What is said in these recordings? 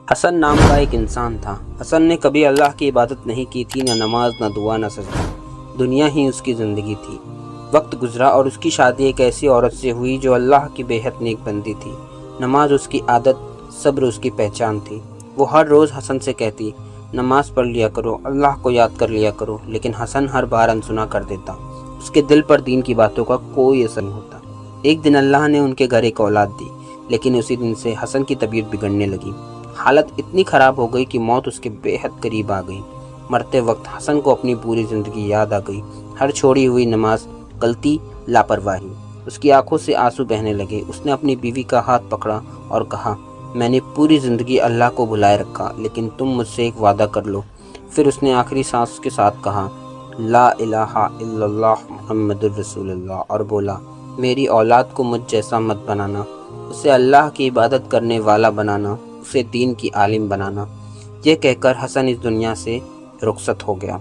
حسن نام کا ایک انسان تھا۔ حسن نے کبھی اللہ کی عبادت نہیں کی تھی، نہ نماز، نہ دعا، نہ سجدہ۔ دنیا ہی اس کی زندگی تھی۔ وقت گزرا اور اس کی شادی ایک ایسی عورت سے ہوئی جو اللہ کی بے حد نیک بندی تھی۔ نماز اس کی عادت، صبر اس کی پہچان تھی۔ وہ ہر روز حسن سے کہتی، نماز پڑھ لیا کرو، اللہ کو یاد کر لیا کرو، لیکن حسن ہر بار انسنا کر دیتا۔ اس کے دل پر دین کی باتوں کا کوئی اثر نہیں ہوتا۔ ایک دن اللہ نے ان کے گھر ایک اولاد دی، لیکن اسی دن سے حسن کی طبیعت بگڑنے لگی۔ حالت اتنی خراب ہو گئی کہ موت اس کے بے حد قریب آ گئی۔ مرتے وقت حسن کو اپنی پوری زندگی یاد آ گئی، ہر چھوڑی ہوئی نماز، غلطی، لاپرواہی۔ اس کی آنکھوں سے آنسو بہنے لگے۔ اس نے اپنی بیوی کا ہاتھ پکڑا اور کہا، میں نے پوری زندگی اللہ کو بھلائے رکھا، لیکن تم مجھ سے ایک وعدہ کر لو۔ پھر اس نے آخری سانس کے ساتھ کہا، لا الہ الا اللہ محمد الرسول اللہ، اور بولا، میری اولاد کو مجھ جیسا مت بنانا، اسے اللہ کی عبادت کرنے والا بنانا، اسے دین کی عالم بنانا۔ یہ کہہ کر حسن اس دنیا سے رخصت ہو گیا۔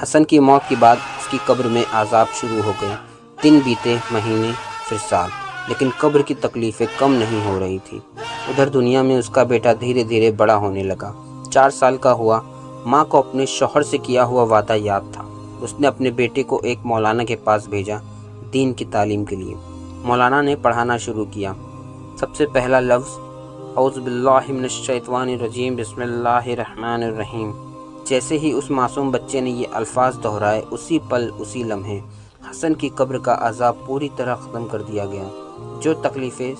حسن کی موت کے بعد اس کی قبر میں عذاب شروع ہو گئے۔ دن بیتے، مہینے، پھر سال، لیکن قبر کی تکلیفیں کم نہیں ہو رہی تھی۔ ادھر دنیا میں اس کا بیٹا دھیرے دھیرے بڑا ہونے لگا۔ 4 سال کا ہوا۔ ماں کو اپنے شوہر سے کیا ہوا وعدہ یاد تھا۔ اس نے اپنے بیٹے کو ایک مولانا کے پاس بھیجا دین کی تعلیم کے لیے۔ مولانا نے پڑھانا شروع کیا۔ سب سے پہلا لفظ، اعوذ باللہ من الشیطان الرجیم، بسم اللہ الرحمن الرحیم۔ جیسے ہی اس معصوم بچے نے یہ الفاظ دہرائے، اسی پل، اسی لمحے حسن کی قبر کا عذاب پوری طرح ختم کر دیا گیا۔ جو تکلیفیں